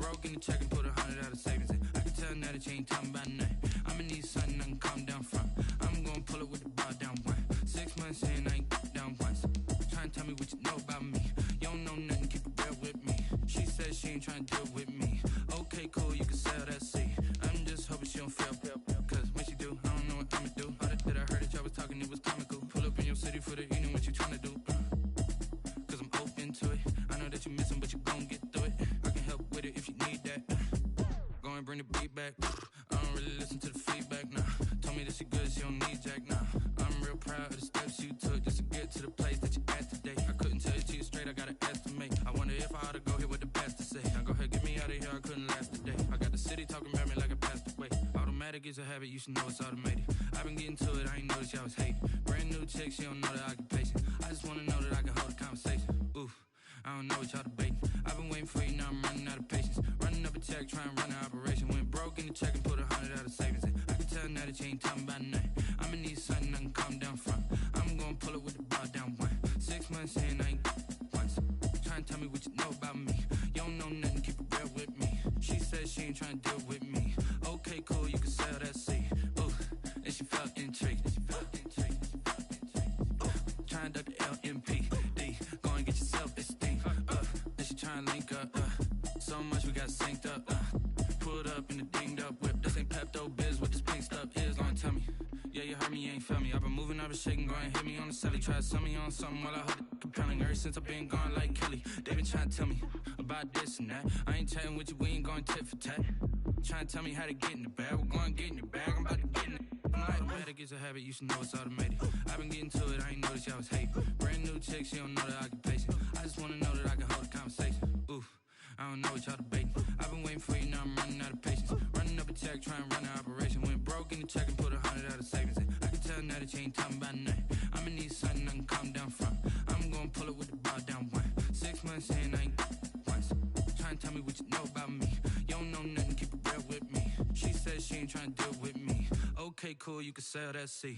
broke in the check and put 100 out of savings in. I can tell now that you ain't talking about nothing. I'ma need something I can calm down from. I'm gonna pull it with the bar down one. 6 months in, I ain't down once. Trying to tell me what you know about me. You don't know nothing, keep it real with me. She said she ain't trying to deal with me. Okay, cool, you can sell that seat. I'm just hoping she don't fail. Cause when she do, I don't know what I'ma do. All that I heard that y'all was talking, it was comical. Pull up in your city for the evening, what you trying to do? Cause I'm open to it. I know that you missing, but you gon' get through it. I can help with it if you need that. Go and bring the beat back. I don't really listen to the feedback, nah. Told me that she good, she don't need Jack, nah. I'm real proud of the steps you took just to get to the place that you at today. I couldn't tell you to you straight, I gotta estimate. I wonder if I ought to go here with the pastor say. Now go ahead, get me out of here, I couldn't last today. I got the city talking about me like I passed away. Automatic is a habit, you should know it's automated. I've been getting to it, I ain't noticed y'all was hating. Brand new chick, she don't know the occupation. I just wanna know that I can hold a conversation. Oof, I don't know what y'all debating. I've been waiting for you, now I'm running out of patience. Running up a check, trying to run an operation. Went broke in the check and put 100 out of savings in. I can tell now that you ain't talking about nothing. I'ma need something I can calm down from. I'm gonna pull it with the bar down one. 6 months in, I ain't once. Trying to tell me what you know about me. You don't know nothing, keep it real with me. She said she ain't trying to deal with me. Okay, cool, you can sell that seat. Ooh, and she felt intrigued. Trying to duck the LMPD. Go and get your self-esteem. And she trying to link up. So much we got synced up. Pulled up in the dinged up whip. This ain't Pepto-Biz, what this pink stuff is. Long tell me. Yeah, you heard me, you ain't felt me. I've been moving, I've been shaking, go and hit me on the celly. Try to sell me on something while I hold it compelling. Ever since I've been gone like Kelly, they been trying to tell me about this and that. I ain't chatting with you, we ain't going tit for tat. Trying to tell me how to get in the bag. We're going to get in the bag, I'm about to get in it. Automatic is a habit, you should know it's automated. I've been getting to it, I ain't noticed y'all was hating. Brand new chick, she don't know the occupation. I just wanna know that I can hold a conversation. Oof, I don't know what y'all debating. I've been waiting for you, now I'm running out of patience. Running up a check, trying to run an operation. Went broke in the check and put 100 out of savings in. I can tell now that you ain't talking about nothing. I'ma need something I can calm down from. I'm gonna pull it with the bar down one. 6 months in, I ain't once. Trying to tell me what you know about me. You don't know nothing, keep it real with me. She said she ain't trying to deal with me. Okay, cool, you can sell that seat.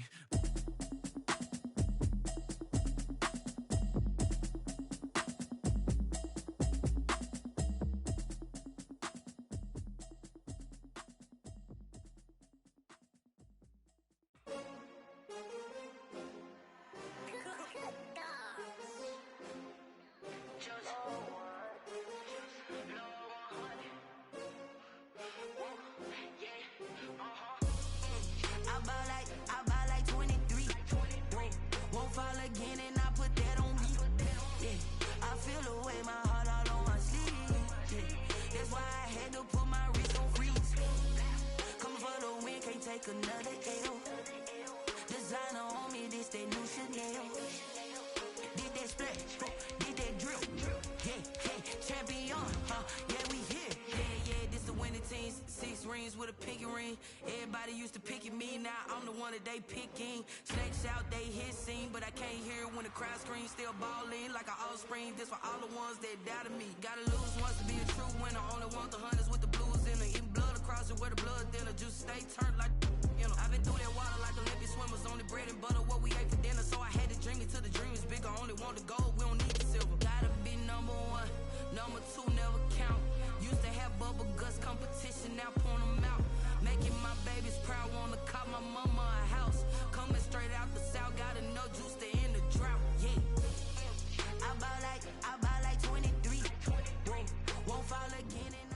This for all the ones that doubted me. Gotta lose once to be a true winner. Only want the hunters with the blues in it. Even blood across it where the blood thinner. Juice stay turned like, you know. I've been through that water like Olympic swimmers. Only bread and butter what we ate for dinner. So I had to dream it till the dream is bigger. Only want the gold, we don't need the silver. Gotta be number one, number two never count. Used to have bubble guts competition, now point them out. Making my babies proud, wanna call my mama a house. Coming straight out the south, gotta know juice to end the drought. Yeah. I buy like 23. Won't fall again and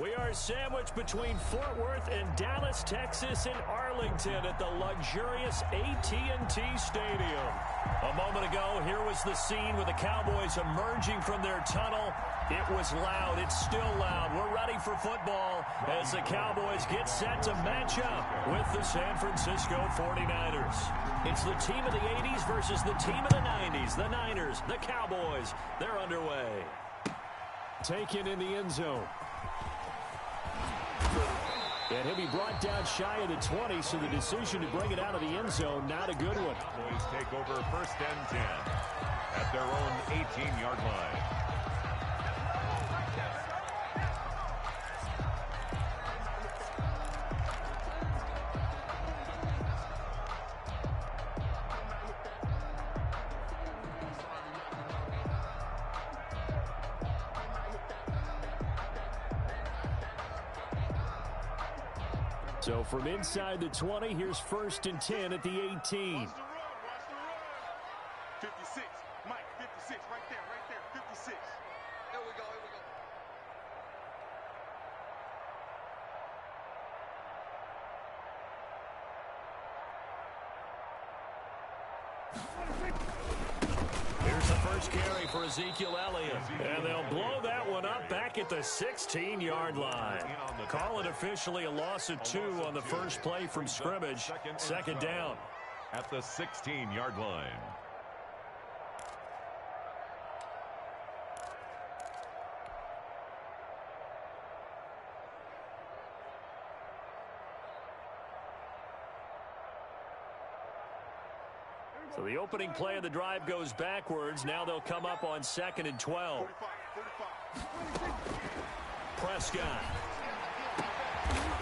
We are sandwiched between Fort Worth and Dallas, Texas, and Arlington at the luxurious AT&T Stadium. A moment ago, here was the scene with the Cowboys emerging from their tunnel. It was loud. It's still loud. We're ready for football as the Cowboys get set to match up with the San Francisco 49ers. It's the team of the 80s versus the team of the 90s. The Niners, the Cowboys, they're underway. Taken in the end zone. And he'll be brought down shy of the 20, so the decision to bring it out of the end zone, not a good one. Cowboys take over 1st and 10 at their own 18-yard line. So from inside the 20, here's 1st and 10 at the 18. Watch the run. 56. Mike, 56. Right there. 56. Here we go. Here's the first carry for Ezekiel Elliott. And they'll blow that one up back at the 16-yard line. Call it officially a loss of 2 on the first play from scrimmage. Second down. At the 16-yard line. So the opening play of the drive goes backwards. Now they'll come up on 2nd and 12. 45. Prescott.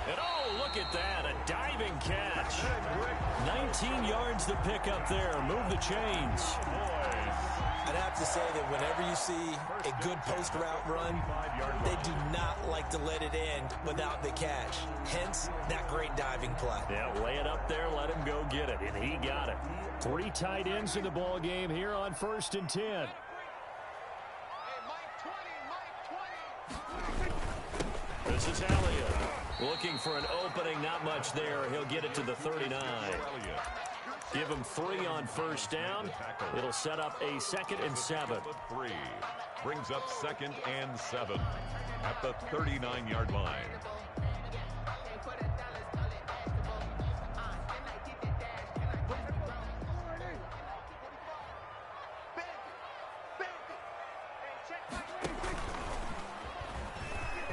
And oh, look at that. A diving catch. 19 yards to pick up there. Move the chains. I'd have to say that whenever you see a good post route run, they do not like to let it end without the catch. Hence, that great diving play. Yeah, lay it up there, let him go get it, and he got it. 3 tight ends in the ball game here on 1st and 10. This is Elliott. Looking for an opening, not much there. He'll get it to the 39. Give him 3 on first down. It'll set up a 2nd and 7. 3 brings up 2nd and 7 at the 39-yard line.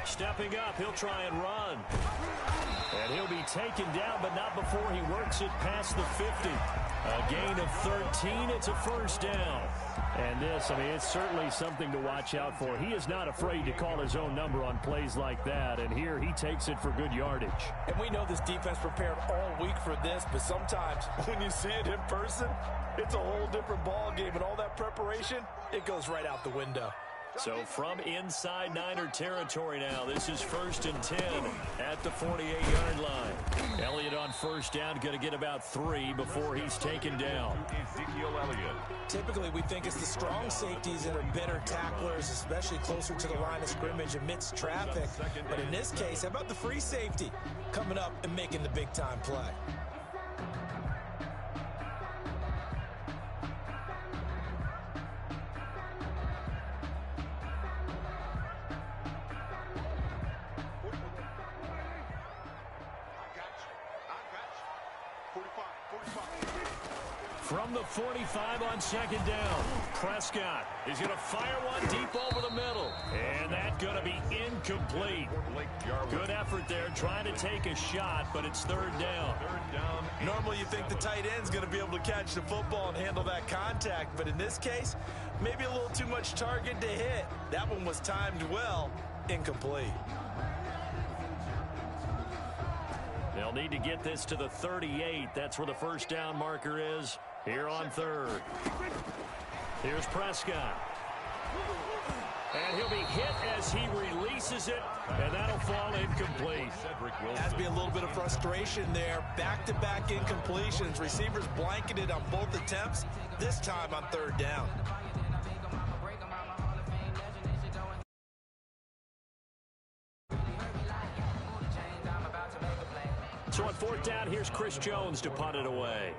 Stepping up, he'll try and run. And he'll be taken down, but not before he works it past the 50. A gain of 13, it's a first down. And this, I mean, it's certainly something to watch out for. He is not afraid to call his own number on plays like that, and here he takes it for good yardage. And we know this defense prepared all week for this, but sometimes when you see it in person, it's a whole different ball game, and all that preparation, it goes right out the window. So from inside Niner territory now, this is 1st and 10 at the 48-yard line. Elliott on first down, going to get about 3 before he's taken down. Ezekiel Elliott. Typically, we think it's the strong safeties that are better tacklers, especially closer to the line of scrimmage amidst traffic. But in this case, how about the free safety coming up and making the big-time play? From the 45 on second down, Prescott is going to fire one deep over the middle. And that's going to be incomplete. Good effort there, trying to take a shot, but it's third down. Normally you think the tight end's going to be able to catch the football and handle that contact, but in this case, maybe a little too much target to hit. That one was timed well, incomplete. They'll need to get this to the 38. That's where the first down marker is here on third. Here's Prescott. And he'll be hit as he releases it, and that'll fall incomplete. Has to be a little bit of frustration there. Back-to-back incompletions. Receivers blanketed on both attempts, this time on third down. So on fourth down, here's Chris Jones to punt it away.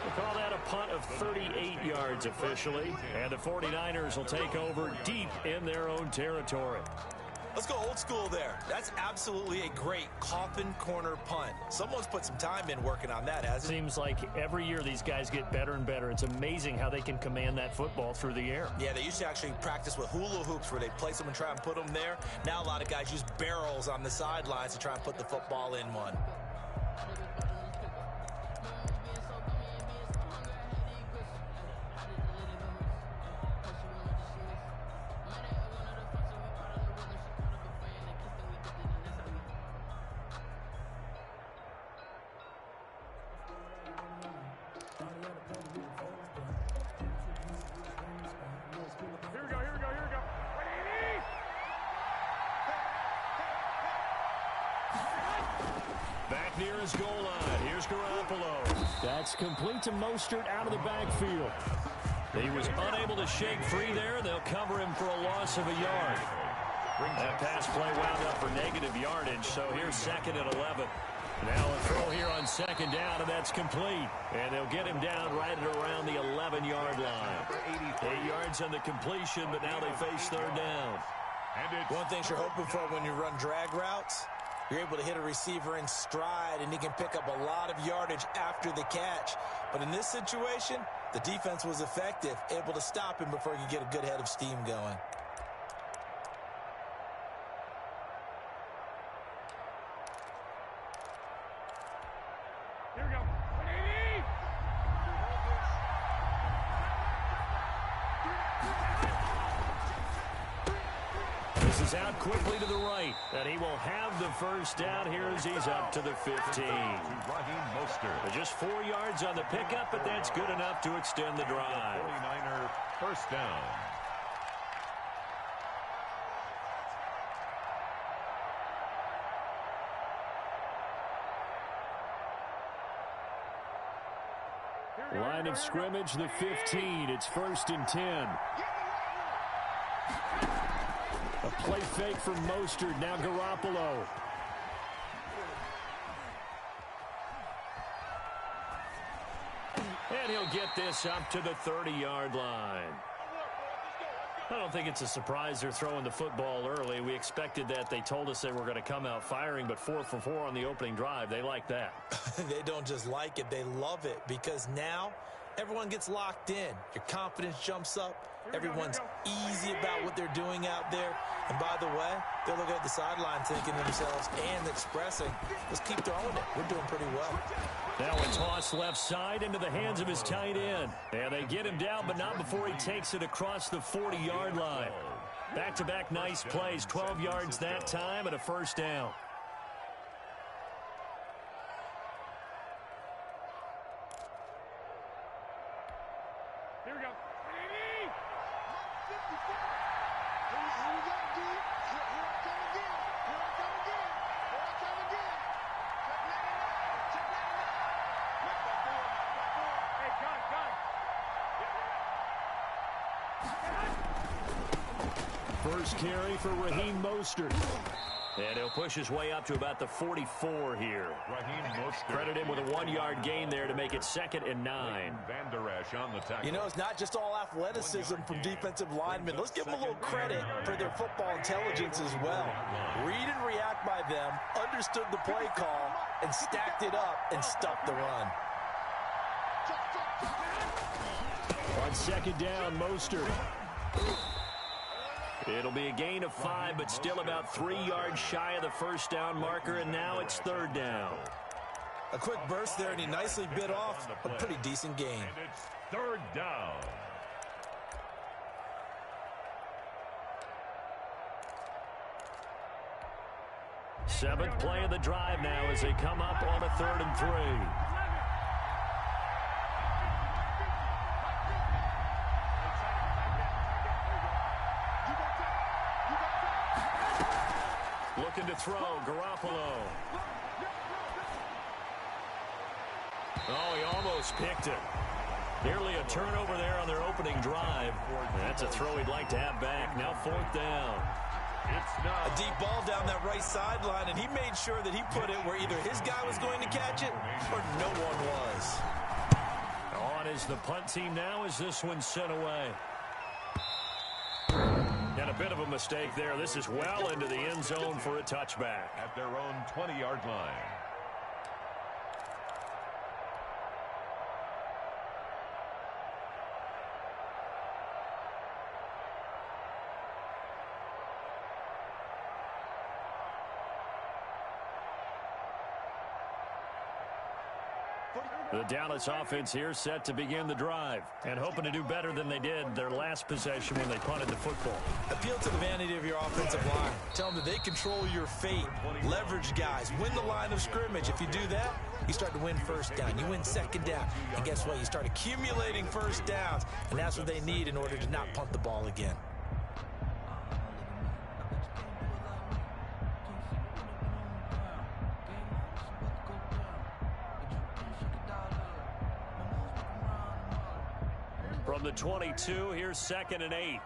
We'll call that a punt of 38 yards officially, and the 49ers will take over deep in their own territory. Let's go old school there. That's absolutely a great coffin corner punt. Someone's put some time in working on that, hasn't it? Seems like every year these guys get better and better. It's amazing how they can command that football through the air. Yeah, they used to actually practice with hula hoops where they place them and try and put them there. Now a lot of guys use barrels on the sidelines to try and put the football in one. back near his goal line. Here's Garoppolo. That's complete to Mostert out of the backfield. He was unable to shake free there. They'll cover him for a loss of a yard. That pass play wound up for negative yardage, so here's 2nd and 11. Now a throw here on 2nd down, and that's complete. And they'll get him down right at around the 11-yard line. 8 yards on the completion, but now they face 3rd down. One thing you're hoping for when you run drag routes, you're able to hit a receiver in stride, and he can pick up a lot of yardage after the catch. But in this situation, the defense was effective, able to stop him before he could get a good head of steam going. Here we go. 180. This is out quickly to the right, and he will have the first down here as he's up to the 15. But just 4 yards on the pickup, but that's good enough to extend the drive. 49er first down. Line of scrimmage, the 15. It's 1st and 10. A play fake from Mostert. Now Garoppolo. And he'll get this up to the 30-yard line. I don't think it's a surprise they're throwing the football early. We expected that. They told us they were going to come out firing, but 4 for 4 on the opening drive. They like that. They don't just like it, they love it, because now everyone gets locked in. Your confidence jumps up. Everyone's easy about what they're doing out there. And by the way, they're looking at the sideline thinking to themselves and expressing, let's keep throwing it. We're doing pretty well. Now a toss left side into the hands of his tight end. And they get him down, but not before he takes it across the 40-yard line. Back-to-back nice plays, 12 yards that time and a first down. Here we go. 180. First carry for Raheem Mostert. And he'll push his way up to about the 44 here. Credit him with a 1-yard gain there to make it 2nd and 9. On the tackle. You know, it's not just all athleticism from defensive linemen. Let's give them a little credit for their football intelligence as well. Read and react by them, understood the play call, and stacked it up and stuffed the run. On 2nd down, Mostert. It'll be a gain of 5, but still about 3 yards shy of the first down marker, and now it's 3rd down. A quick burst there, and he nicely bit off a pretty decent gain. And it's 3rd down. Seventh play of the drive now as they come up on a 3rd and 3. Looking to throw, Garoppolo. Oh, he almost picked it. Nearly a turnover there on their opening drive. That's a throw he'd like to have back. Now 4th down. A deep ball down that right sideline, and he made sure that he put it where either his guy was going to catch it or no one was. On is the punt team now as this one's sent away. And a bit of a mistake there. This is well into the end zone for a touchback. At their own 20-yard line. The Dallas offense here set to begin the drive and hoping to do better than they did their last possession when they punted the football. Appeal to the vanity of your offensive line. Tell them that they control your fate. Leverage guys. Win the line of scrimmage. If you do that, you start to win first down. You win 2nd down. And guess what? You start accumulating first downs. And that's what they need in order to not punt the ball again. From the 22, here's 2nd and 8.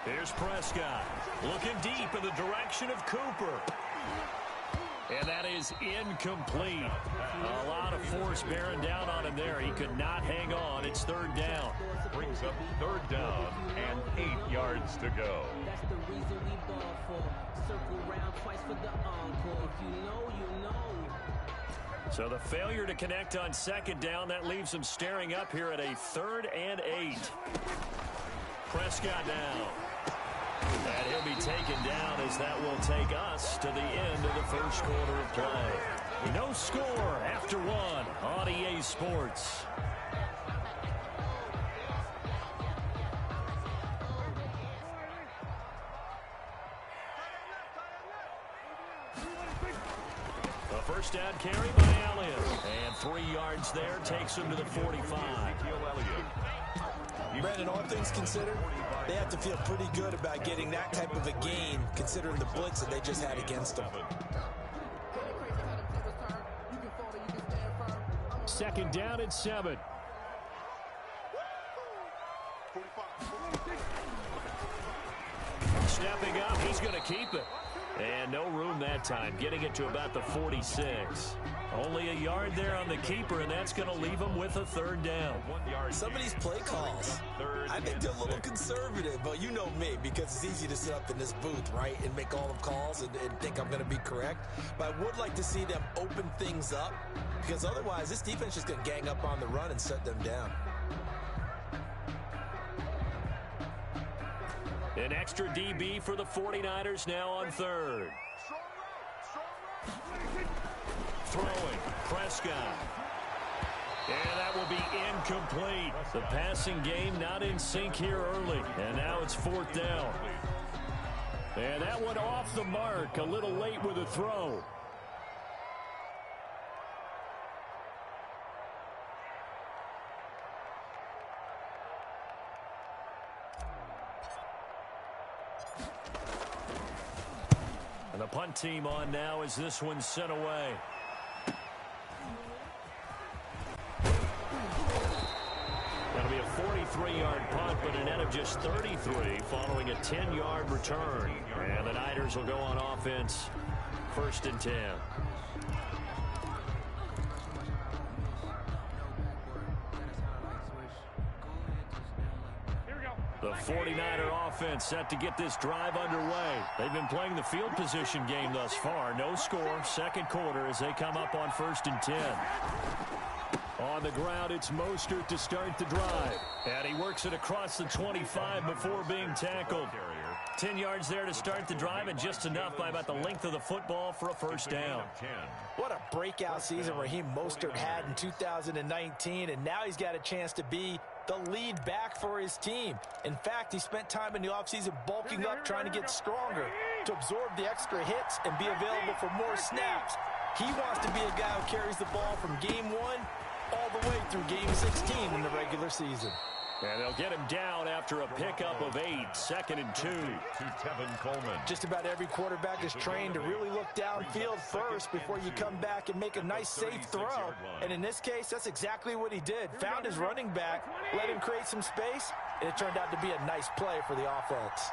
Here's Prescott, looking deep in the direction of Cooper. And that is incomplete. A lot of force bearing down on him there. He could not hang on. It's 3rd down. Brings up 3rd down and 8 yards to go. That's the reason we ball for. Circle round twice for the encore. If you know, you know. So the failure to connect on 2nd down, that leaves him staring up here at a 3rd and 8. Prescott now. And he'll be taken down as that will take us to the end of the first quarter of play. No score after 1 on EA Sports. A first down carry by Elliott. And 3 yards there takes him to the 45. Brandon, all things considered, they have to feel pretty good about getting that type of a gain, considering the blitz that they just had against them. 2nd down and 7. Stepping up, he's going to keep it. And no room that time, getting it to about the 46. Only a yard there on the keeper, and that's going to leave him with a 3rd down. Some of these play calls, I think they're a little conservative, but you know me, because it's easy to sit up in this booth, right, and make all the calls and think I'm going to be correct. But I would like to see them open things up, because otherwise this defense is going to gang up on the run and shut them down. An extra DB for the 49ers now on 3rd. Throwing, Prescott. And that will be incomplete. The passing game not in sync here early. And now it's 4th down. And that one off the mark. A little late with a throw. And the punt team on now as this one's sent away. That'll be a 43-yard punt, but a net of just 33 following a 10-yard return. And the Niners will go on offense, 1st and 10. The 49er offense set to get this drive underway. They've been playing the field position game thus far. No score, 2nd quarter as they come up on 1st and 10. On the ground, it's Mostert to start the drive. And he works it across the 25 before being tackled. 10 yards there to start the drive, and just enough by about the length of the football for a 1st down. What a breakout season Raheem Mostert had in 2019, and now he's got a chance to be the lead back for his team. In fact, he spent time in the offseason bulking up, trying to get stronger, to absorb the extra hits and be available for more snaps. He wants to be a guy who carries the ball from game 1 all the way through game 16 in the regular season. And they'll get him down after a pickup of 8, 2nd and 2. To Tevin Coleman. Just about every quarterback is trained to really look downfield first before you come back and make a nice, safe throw. And in this case, that's exactly what he did. Found his running back, let him create some space, and it turned out to be a nice play for the offense.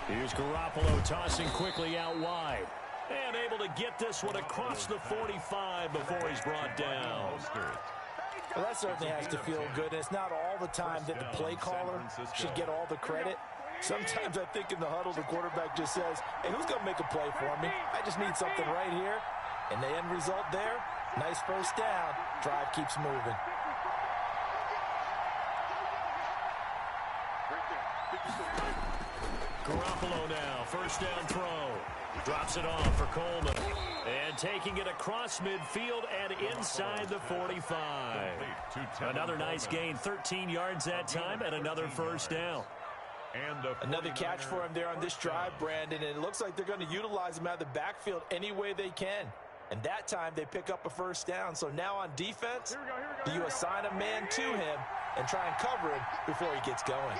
Here's Garoppolo tossing quickly out wide. And able to get this one across the 45 before he's brought down. Well, that certainly has to feel good. And it's not all the time that the play caller should get all the credit. Sometimes I think in the huddle, the quarterback just says, hey, who's going to make a play for me? I just need something right here. And the end result there, nice 1st down. Drive keeps moving. Garoppolo now, 1st down throw. Drops it off for Coleman. And taking it across midfield and inside the 45. Another nice gain, 13 yards that time, and another 1st down. And another catch for him there on this drive, Brandon, and it looks like they're going to utilize him out of the backfield any way they can. And that time they pick up a 1st down. So now on defense, do you assign a man to him and try and cover him before he gets going?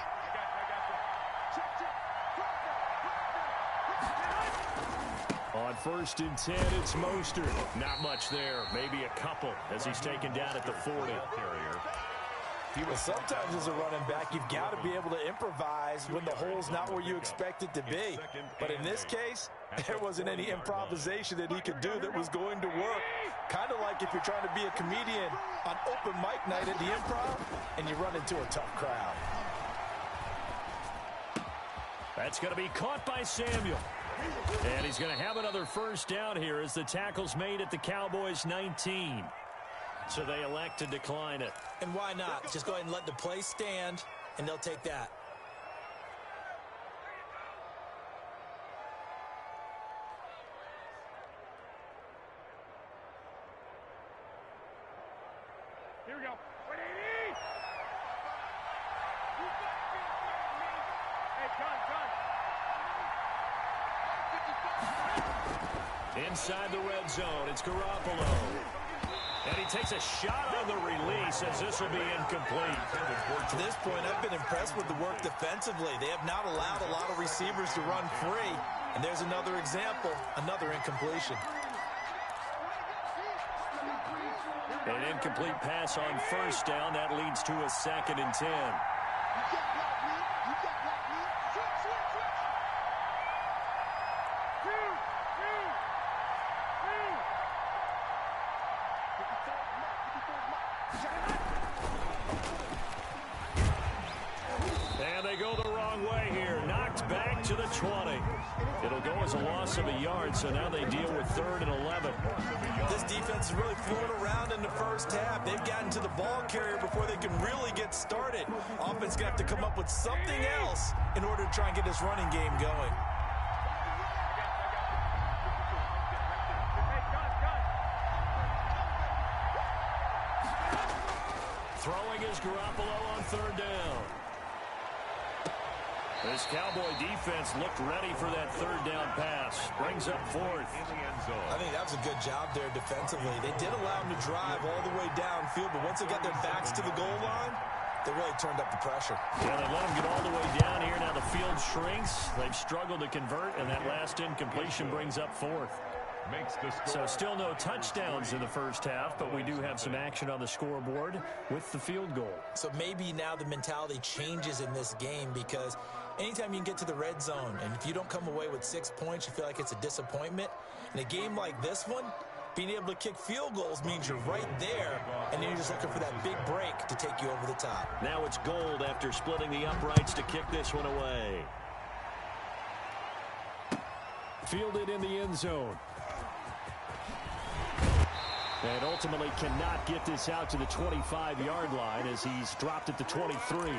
On 1st and 10, it's Mostert. Not much there. Maybe a couple as he's taken down at the 40. Well, sometimes as a running back, you've got to be able to improvise when the hole's not where you expect it to be. But in this case, there wasn't any improvisation that he could do that was going to work. Kind of like if you're trying to be a comedian on open mic night at the Improv and you run into a tough crowd. That's going to be caught by Samuel. And he's going to have another first down here as the tackle's made at the Cowboys' 19. So they elect to decline it. And why not? Just go ahead and let the play stand, and they'll take that. Here we go. Inside the red zone, it's Garoppolo. And he takes a shot on the release as this will be incomplete. To this point, I've been impressed with the work defensively. They have not allowed a lot of receivers to run free. And there's another example, another incompletion. An incomplete pass on first down. That leads to a 2nd and 10. And they go the wrong way here. Knocked back to the 20. It'll go as a loss of a yard, so now they deal with 3rd and 11. This defense is really fooling around in the first half. They've gotten to the ball carrier before they can really get started. Offense going to have to come up with something else in order to try and get this running game going. Throwing is Garoppolo on 3rd down. This Cowboy defense looked ready for that 3rd down pass. Brings up 4th. I think that was a good job there defensively. They did allow them to drive all the way downfield, but once they got their backs to the goal line, they really turned up the pressure. Yeah, they let them get all the way down here. Now the field shrinks. They've struggled to convert, and that last incompletion brings up 4th. So still no touchdowns in the first half, but we do have some action on the scoreboard with the field goal. So maybe now the mentality changes in this game because anytime you can get to the red zone, and if you don't come away with 6 points, you feel like it's a disappointment. In a game like this one, being able to kick field goals means you're right there, and then you're just looking for that big break to take you over the top. Now it's Gold after splitting the uprights to kick this one away. Fielded in the end zone. And ultimately cannot get this out to the 25-yard line as he's dropped at the 23.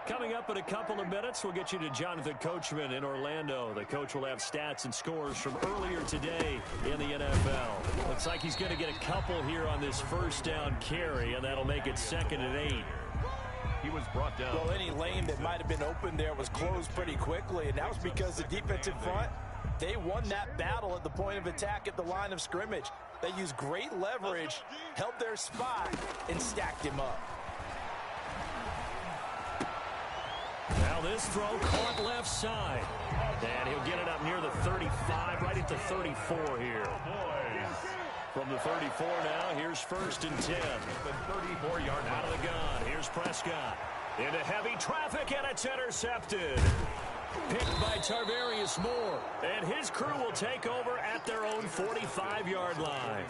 Coming up in a couple of minutes, we'll get you to Jonathan Coachman in Orlando. The coach will have stats and scores from earlier today in the NFL. Looks like he's going to get a couple here on this first down carry, and that'll make it 2nd and 8. He was brought down. Well, any lane that might have been open there was closed pretty quickly, and that was because the defensive front, they won that battle at the point of attack at the line of scrimmage. They used great leverage, held their spot, and stacked him up. Now this throw caught left side. And he'll get it up near the 35, right at the 34 here. From the 34 now, here's 1st and 10. The 34-yard out of the gun. Here's Prescott. Into heavy traffic, and it's intercepted. Picked by Tarvarius Moore. And his crew will take over at their own 45-yard line.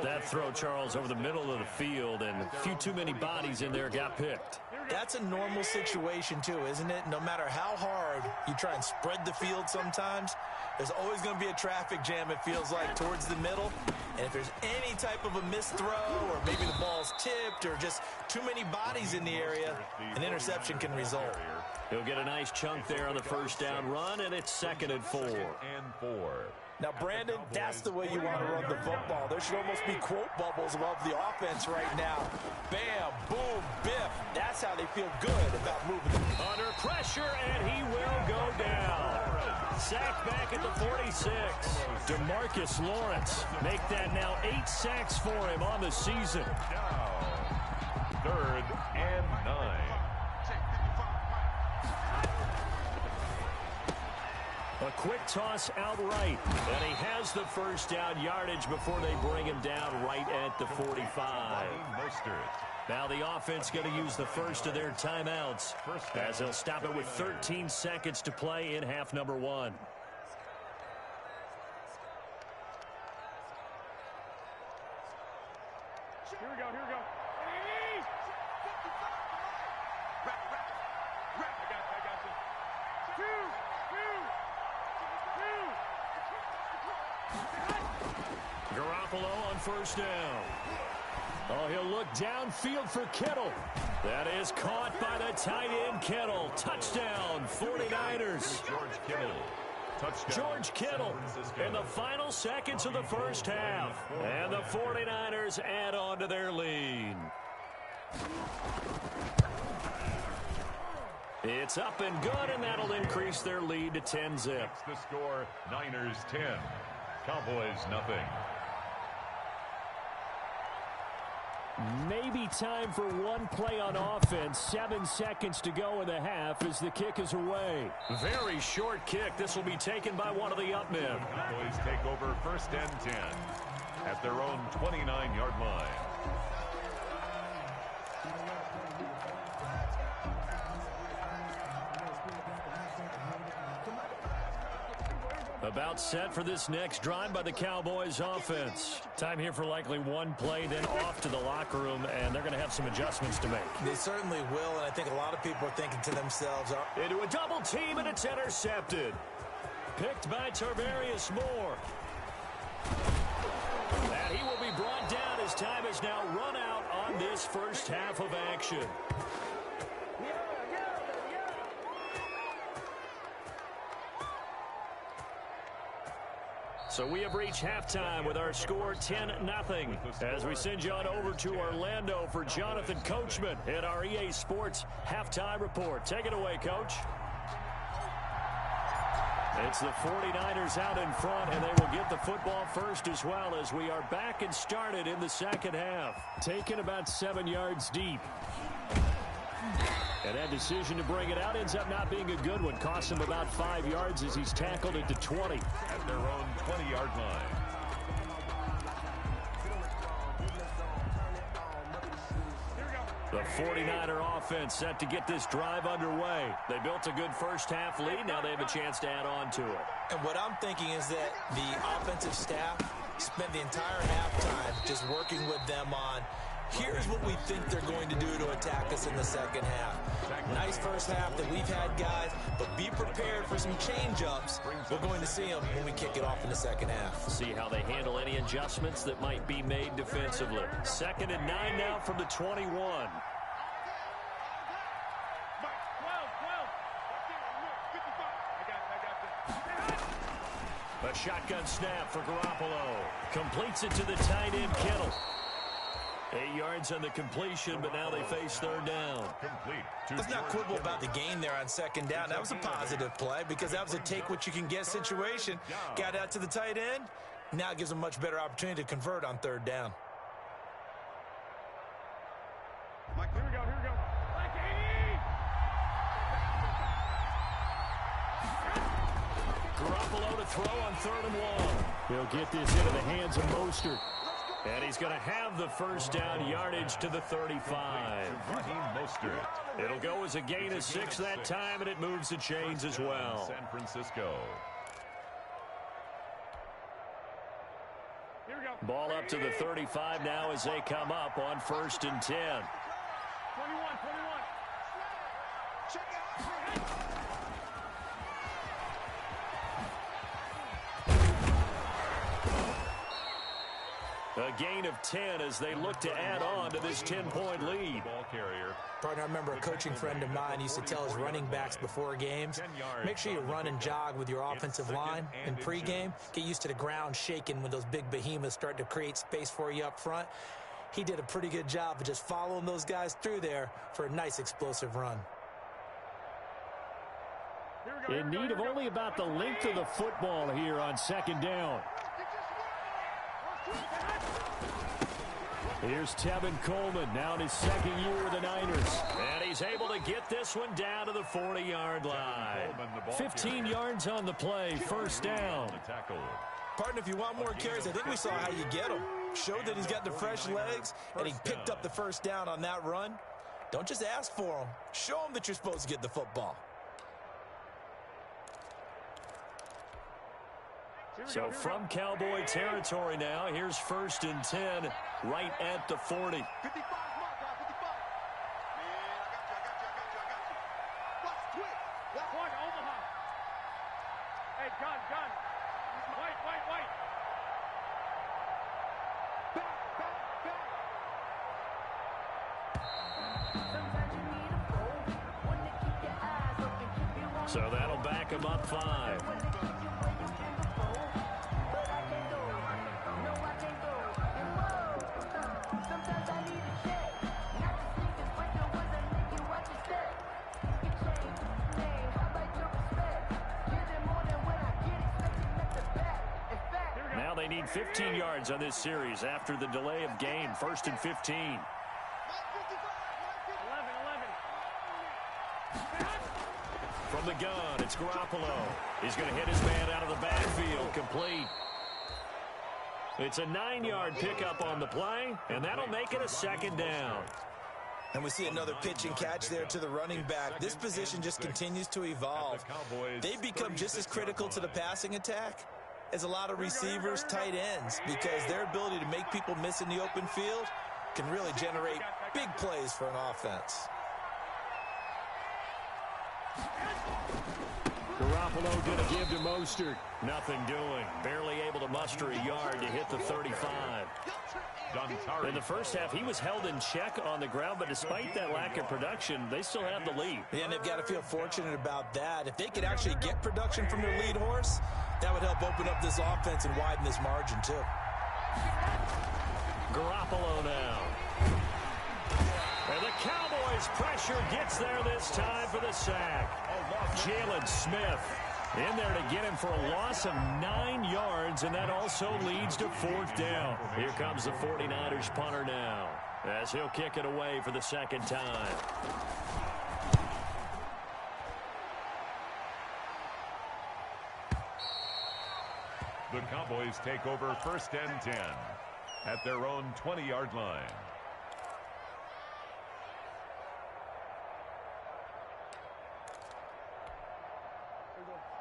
That throw, Charles, over the middle of the field, and a few too many bodies in there got picked. That's a normal situation, too, isn't it? No matter how hard you try and spread the field sometimes, there's always going to be a traffic jam, it feels like, towards the middle. And if there's any type of a missed throw or maybe the ball's tipped or just too many bodies in the area, an interception can result. He'll get a nice chunk there on the first down run, and it's 2nd and 4. Now, Brandon, that's the way you want to run the football. There should almost be quote bubbles above the offense right now. Bam, boom, biff. That's how they feel good about moving the ball. Under pressure, and he will go down. Sacked back at the 46. DeMarcus Lawrence make that now 8 sacks for him on the season. Now, 3rd and A quick toss out right. And he has the first down yardage before they bring him down right at the 45. Now the offense going to use the first of their timeouts as they'll stop it with 13 seconds to play in half number 1. Here we go, here we go. I got you. Garoppolo on first down. Oh, he'll look downfield for Kittle. That is caught by the tight end Kittle. Touchdown, 49ers. George Kittle. Touchdown. George Kittle in the final seconds of the first half. And the 49ers add on to their lead. It's up and good, and that'll increase their lead to 10-zip. That's the score, Niners 10. Cowboys nothing. Maybe time for one play on offense. 7 seconds to go in the half as the kick is away. Very short kick. This will be taken by one of the up men. Cowboys take over 1st and 10 at their own 29-yard line. About set for this next drive by the Cowboys offense. Time here for likely one play, then off to the locker room, and they're going to have some adjustments to make. They certainly will, and I think a lot of people are thinking to themselves, into a double team, and it's intercepted. Picked by Tarvarius Moore. And he will be brought down as time has now run out on this first half of action. So we have reached halftime with our score 10-0 as we send you on over to Orlando for Jonathan Coachman at our EA Sports Halftime Report. Take it away, Coach. It's the 49ers out in front, and they will get the football first as well as we are back and started in the second half. Taken about 7 yards deep. And that decision to bring it out ends up not being a good one. Costs him about 5 yards as he's tackled it to 20. At their own 20-yard line. The 49er offense set to get this drive underway. They built a good first half lead. Now they have a chance to add on to it. And what I'm thinking is that the offensive staff spent the entire halftime just working with them on, here's what we think they're going to do to attack us in the second half. Nice first half that we've had, guys, but be prepared for some change-ups. We're going to see them when we kick it off in the second half. See how they handle any adjustments that might be made defensively. 2nd and 9 now from the 21. A shotgun snap for Garoppolo. Completes it to the tight end Kittle. 8 yards on the completion, but now they face 3rd down. Complete. Let's not quibble about the gain there on 2nd down. That was a positive play because that was a take-what-you-can-get situation. Got out to the tight end. Now it gives them a much better opportunity to convert on 3rd down. Mike, here we go, here we go. Garoppolo to throw on 3rd and 1. He'll get this into the hands of Mostert. And he's going to have the first down yardage to the 35. It'll go as a gain of 6 that time, and it moves the chains as well. San Francisco. Here we go. Ball up to the 35 now as they come up on 1st and 10. 21. Check it out. A gain of 10 as they look to add on to this 10-point lead. Ball carrier. Partner, I remember a coaching friend of mine used to tell his running backs before games, make sure you run and jog with your offensive line in pregame. Get used to the ground shaking when those big behemoths start to create space for you up front. He did a pretty good job of just following those guys through there for a nice explosive run. In need of only about the length of the football here on 2nd down. Here's Tevin Coleman, now in his second year with the Niners. And he's able to get this one down to the 40-yard line. 15 yards on the play, first down. Partner, if you want more carries, I think we saw how you get them. Showed that he's got the fresh legs, and he picked up the first down on that run. Don't just ask for them. Show them that you're supposed to get the football. So from Cowboy territory now, here's 1st and 10 right at the 40. 55 mark, 55. Man, I got you. Watch quick. One, Omaha. Hey, gun. White. Back. So that'll back him up 5. Now they need 15 yards on this series after the delay of game. 1st and 15. 11. From the gun, it's Garoppolo. He's going to hit his man out of the backfield, complete. It's a 9-yard pickup on the play, and that'll make it a 2nd down. And we see another pitch and catch there to the running back. This position just continues to evolve. They become just as critical to the passing attack as a lot of receivers, tight ends, because their ability to make people miss in the open field can really generate big plays for an offense. Garoppolo going to give to Mostert. Nothing doing. Barely able to muster a yard to hit the 35. In the first half, he was held in check on the ground, but despite that lack of production, they still have the lead. Yeah, and they've got to feel fortunate about that. If they could actually get production from their lead horse, that would help open up this offense and widen this margin, too. Garoppolo now. And the Cowboys' pressure gets there this time for the sack. Jalen Smith in there to get him for a loss of 9 yards, and that also leads to 4th down. Here comes the 49ers punter now, as he'll kick it away for the 2nd time. The Cowboys take over 1st and 10 at their own 20-yard line.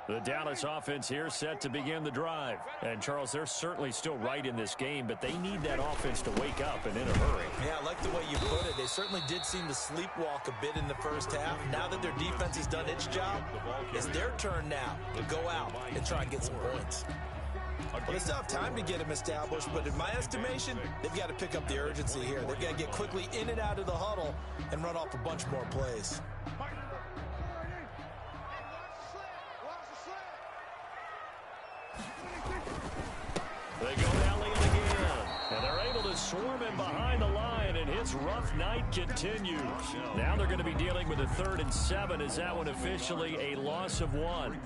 The Dallas offense here set to begin the drive. And, Charles, they're certainly still right in this game, but they need that offense to wake up and in a hurry. Yeah, I like the way you put it. They certainly did seem to sleepwalk a bit in the first half. Now that their defense has done its job, it's their turn now to go out and try and get some points. Well, they still have time to get them established, but in my estimation, they've got to pick up the urgency here. They've got to get quickly in and out of the huddle and run off a bunch more plays. They go Elliott again, and they're able to swarm him behind the line, and his rough night continues. Now they're going to be dealing with a 3rd and 7 as that one officially a loss of 1.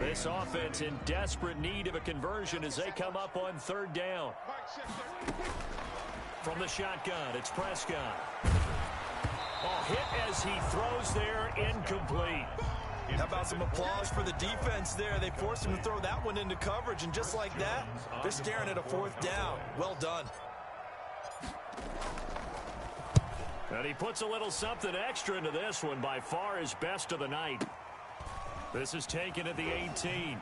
This offense in desperate need of a conversion as they come up on 3rd down. From the shotgun, it's Prescott. Hit as he throws there, incomplete. How about some applause for the defense there? They forced him to throw that one into coverage, and just like that, they're staring at a 4th down. Well done. And he puts a little something extra into this one, by far his best of the night. This is taken at the 18.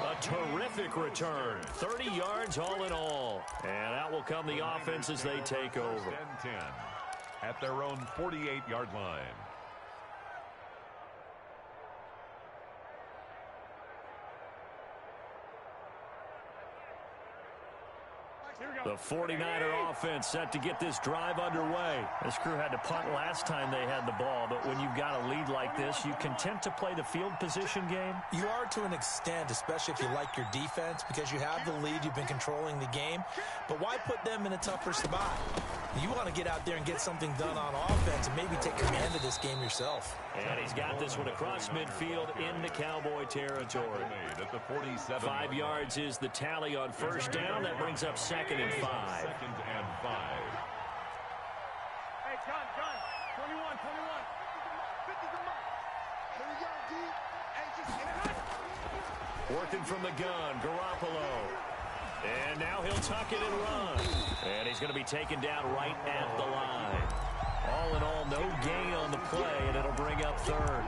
A terrific return. 30 yards all in all. And out will come the offense as they take over. 10 at their own 48-yard line. Here we The 49er offense set to get this drive underway. This crew had to punt last time they had the ball, but when you've got a lead like this, you content to play the field position game? You are to an extent, especially if you like your defense, because you have the lead, you've been controlling the game. But why put them in a tougher spot? You want to get out there and get something done on offense and maybe take command of this game yourself. And he's got this one across midfield into Cowboy territory. 5 yards is the tally on first down. That brings up 2nd and 5. Second and 5. Hey, gun, 21. 50's a mark. Here we go, D. Hey, just get it hot. Working from the gun, Garoppolo. And now he'll tuck it and run. And he's going to be taken down right at the line. All in all, no gain on the play, and it'll bring up 3rd.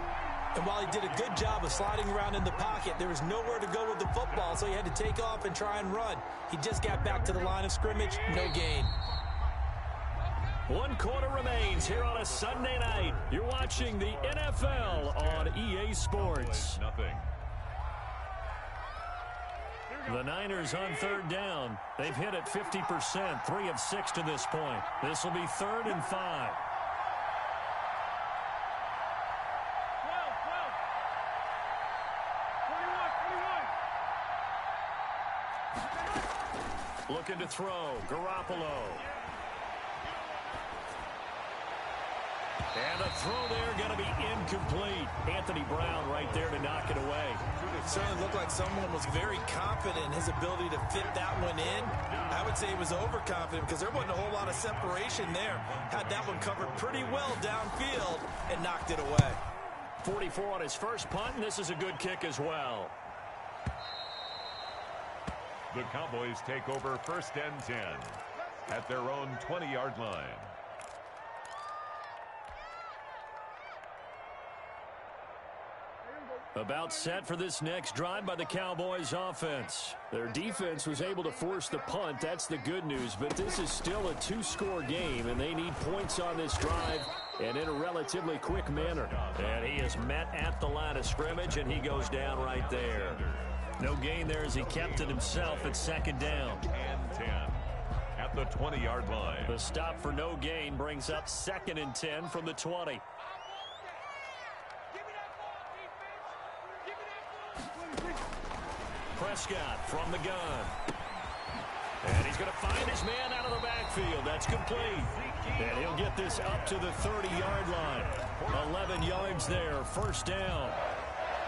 And while he did a good job of sliding around in the pocket, there was nowhere to go with the football, so he had to take off and try and run. He just got back to the line of scrimmage, no gain. 1 quarter remains here on a Sunday night. You're watching the NFL on EA Sports. Nothing. The Niners on 3rd down. They've hit it 50%, 3 of 6 to this point. This will be 3rd and 5. 21. Looking to throw, Garoppolo. And the throw there going to be incomplete. Anthony Brown right there to knock it away. It certainly looked like someone was very confident in his ability to fit that one in. I would say he was overconfident because there wasn't a whole lot of separation there. Had that one covered pretty well downfield and knocked it away. 44 on his first punt, and this is a good kick as well. The Cowboys take over 1st and 10 at their own 20-yard line. About set for this next drive by the Cowboys offense. Their defense was able to force the punt. That's the good news, but this is still a 2-score game, and they need points on this drive and in a relatively quick manner. And he is met at the line of scrimmage, and he goes down right there. No gain there as he kept it himself at 2nd down. And 10 at the 20-yard line. The stop for no gain brings up 2nd and 10 from the 20. Prescott from the gun. And he's going to find his man out of the backfield. That's complete. And he'll get this up to the 30-yard line. 11 yards there, 1st down.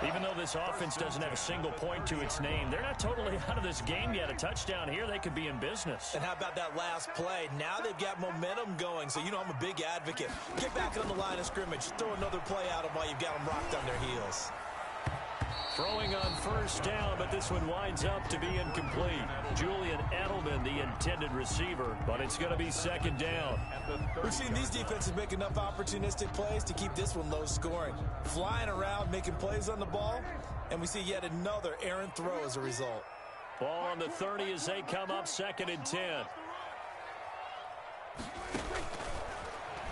Even though this offense doesn't have a single point to its name, they're not totally out of this game yet. A touchdown here, they could be in business. And how about that last play? Now they've got momentum going, so you know I'm a big advocate. Get back on the line of scrimmage. Throw another play at them while you've got them rocked on their heels. Throwing on 1st down, but this one winds up to be incomplete. Julian Edelman, the intended receiver, but it's going to be 2nd down. We've seen these defenses make enough opportunistic plays to keep this one low scoring. Flying around, making plays on the ball, and we see yet another errant throw as a result. Ball on the 30 as they come up 2nd and 10.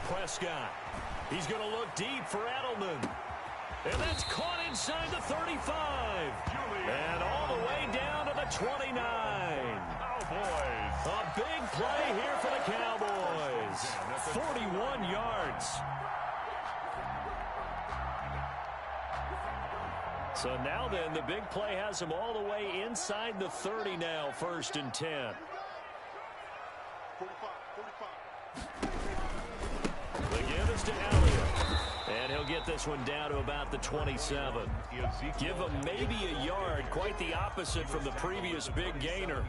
Prescott. He's going to look deep for Edelman. And that's caught inside the 35. And all the way down to the 29. Cowboys. A big play here for the Cowboys. 41 yards. So now then, the big play has him all the way inside the 30 now, 1st and 10. 45. The give is to Elliott. And he'll get this one down to about the 27. Give him maybe a yard, quite the opposite from the previous big gainer.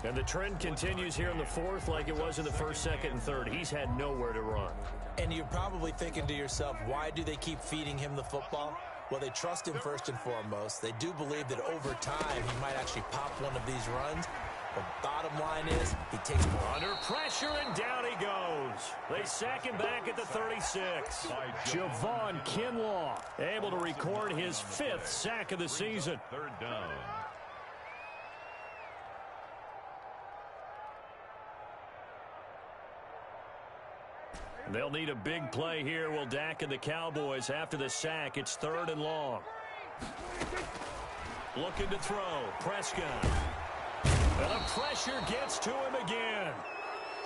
And the trend continues here in the 4th like it was in the 1st, 2nd, and 3rd. He's had nowhere to run. And you're probably thinking to yourself, why do they keep feeding him the football? Well, they trust him first and foremost. They do believe that over time he might actually pop one of these runs. The bottom line is he takes more. Under pressure, and down he goes. They sack him back at the 36. Javon Kinlaw able to record his 5th sack of the season. 3rd down. They'll need a big play here. Will Dak and the Cowboys after the sack. It's 3rd and long. Looking to throw. Prescott. And the pressure gets to him again.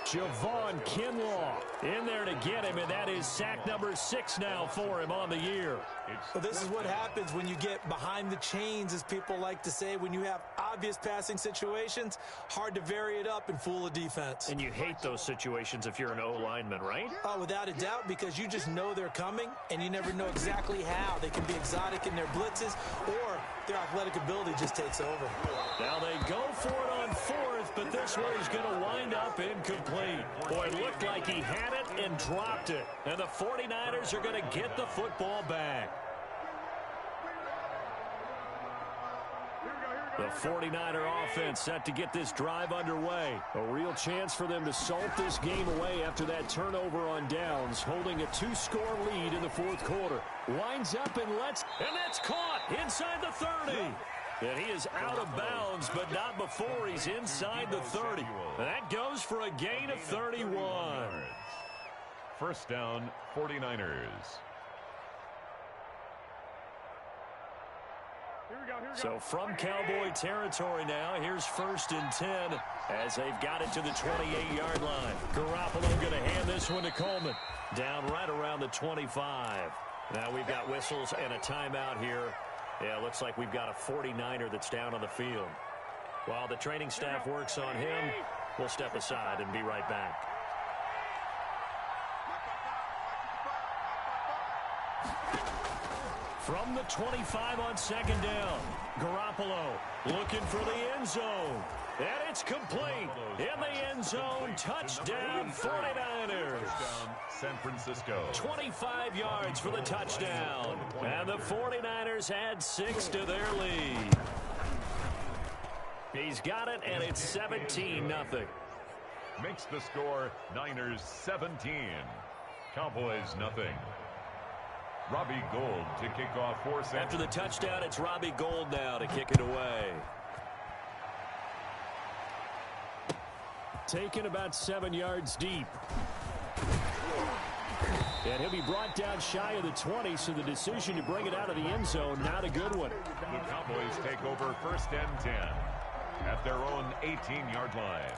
Javon Kinlaw in there to get him, and that is sack number 6 now for him on the year. Well, this is what happens when you get behind the chains, as people like to say. When you have obvious passing situations, hard to vary it up and fool a defense. And you hate those situations if you're an O-lineman, right? Oh, without a doubt, because you just know they're coming, and you never know exactly how. They can be exotic in their blitzes, or their athletic ability just takes over. Now they go for it on 4th, but this one is going to wind up incomplete. Boy, it looked like he had it and dropped it. And the 49ers are going to get the football back. The 49er offense set to get this drive underway. A real chance for them to salt this game away after that turnover on downs, holding a 2-score lead in the 4th quarter. Winds up and that's caught inside the 30. And he is out of bounds, but not before he's inside the 30. And that goes for a gain of 31. First down, 49ers. So from Cowboy territory now, here's 1st and 10 as they've got it to the 28-yard line. Garoppolo going to hand this one to Coleman. Down right around the 25. Now we've got whistles and a timeout here. Yeah, looks like we've got a 49er that's down on the field. While the training staff works on him, we'll step aside and be right back. From the 25 on 2nd down, Garoppolo looking for the end zone. And it's complete. In the end zone, touchdown 49ers. San Francisco. 25 yards for the touchdown. And the 49ers add 6 to their lead. He's got it, and it's 17-0. Makes the score Niners 17. Cowboys nothing. Robbie Gould to kick off for San After the touchdown, it's Robbie Gould now to kick it away. Taken about 7 yards deep. And he'll be brought down shy of the 20, so the decision to bring it out of the end zone, not a good one. The Cowboys take over 1st and 10 at their own 18-yard line.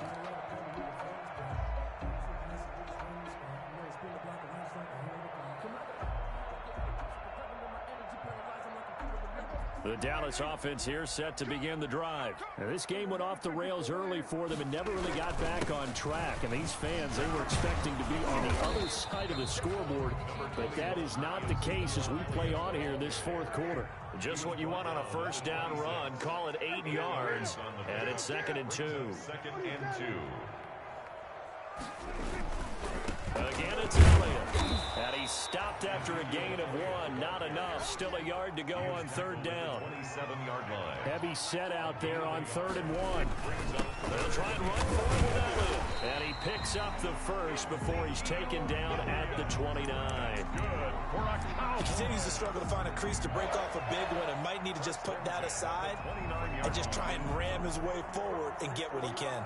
The Dallas offense here set to begin the drive. Now, this game went off the rails early for them and never really got back on track. And these fans, they were expecting to be on the other side of the scoreboard. But that is not the case as we play on here in this 4th quarter. Just what you want on a 1st down run. Call it 8 yards. And it's 2nd and 2. 2nd and 2. Again, it's Elliott. And he stopped after a gain of 1. Not enough. Still a yard to go on 3rd down. 27-yard line. Heavy set out there on 3rd and 1. They'll try and run for it with Elliott. And he picks up the first before he's taken down at the 29. He continues to struggle to find a crease to break off a big one and might need to just put that aside and just try and ram his way forward and get what he can.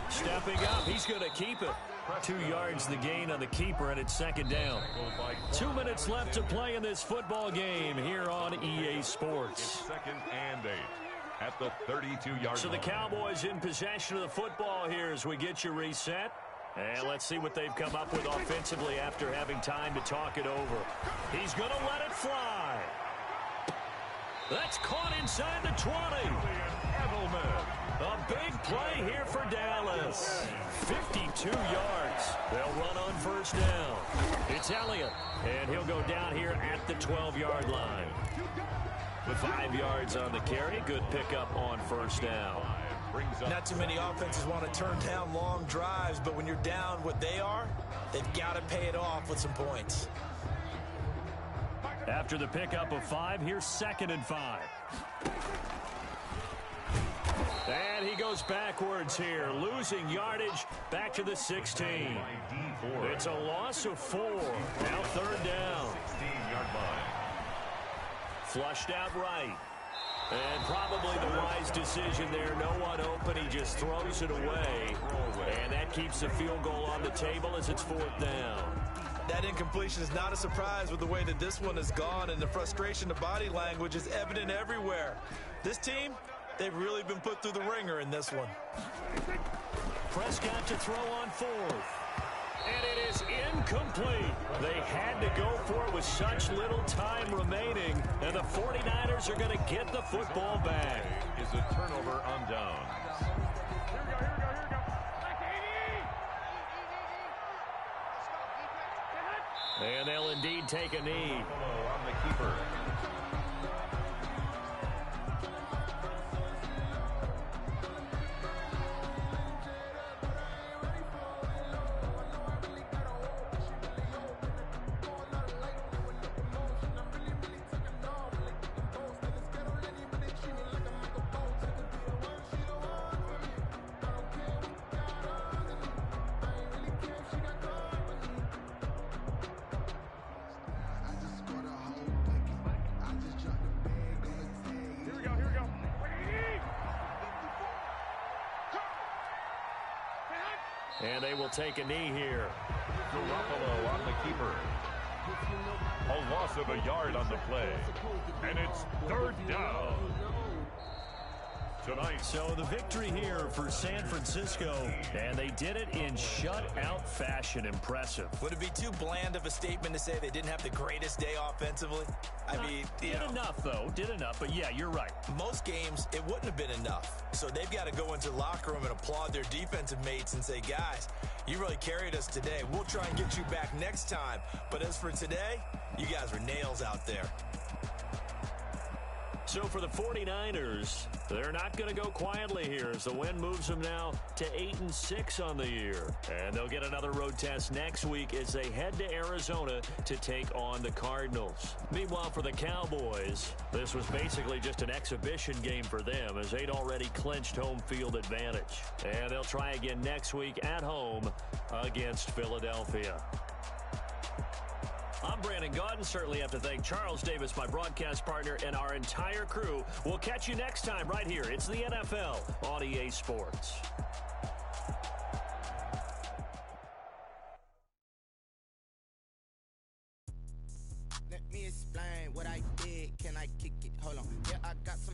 Stepping up, he's going to keep it. 2 yards the gain on the keeper, and it's 2nd down. 2 minutes left to play in this football game here on EA Sports. 2nd and 8 at the 32-yard line. So the Cowboys in possession of the football here as we get you reset. And let's see what they've come up with offensively after having time to talk it over. He's going to let it fly. That's caught inside the 20. A big play here for Dallas. 52 yards. They'll run on 1st down. It's Elliott, and he'll go down here at the 12-yard line. With 5 yards on the carry, good pickup on 1st down. Not too many offenses want to turn down long drives, but when you're down what they are, they've got to pay it off with some points. After the pickup of 5, here's 2nd and 5. And he goes backwards here, losing yardage back to the 16. It's a loss of 4. Now 3rd down. 16-yard line. Flushed out right. And probably the wise decision there. No one open. He just throws it away. And that keeps the field goal on the table as it's 4th down. That incompletion is not a surprise with the way that this one has gone, and the frustration, the body language is evident everywhere. This team, they've really been put through the ringer in this one. Prescott to throw on fourth. And it is incomplete. They had to go for it with such little time remaining, and the 49ers are going to get the football back. Is a turnover on downs. And they'll indeed take a knee. On the keeper. And they will take a knee here. Garoppolo on the keeper. A loss of a yard on the play. And it's third down. Tonight. So the victory here for San Francisco, and they did it in shutout fashion. Impressive. Would it be too bland of a statement to say they didn't have the greatest day offensively? I mean, did enough, though. Did enough, but yeah, you're right. Most games, it wouldn't have been enough. So they've got to go into the locker room and applaud their defensive mates and say, guys, you really carried us today. We'll try and get you back next time. But as for today, you guys were nails out there. So for the 49ers, they're not going to go quietly here as the win moves them now to 8-6 on the year. And they'll get another road test next week as they head to Arizona to take on the Cardinals. Meanwhile, for the Cowboys, this was basically just an exhibition game for them as they'd already clinched home field advantage. And they'll try again next week at home against Philadelphia. I'm Brandon Gaudin. Certainly have to thank Charles Davis, my broadcast partner, and our entire crew. We'll catch you next time right here. It's the NFL on EA Sports. Let me explain what I did. Can I kick it? Hold on. Yeah, I got some.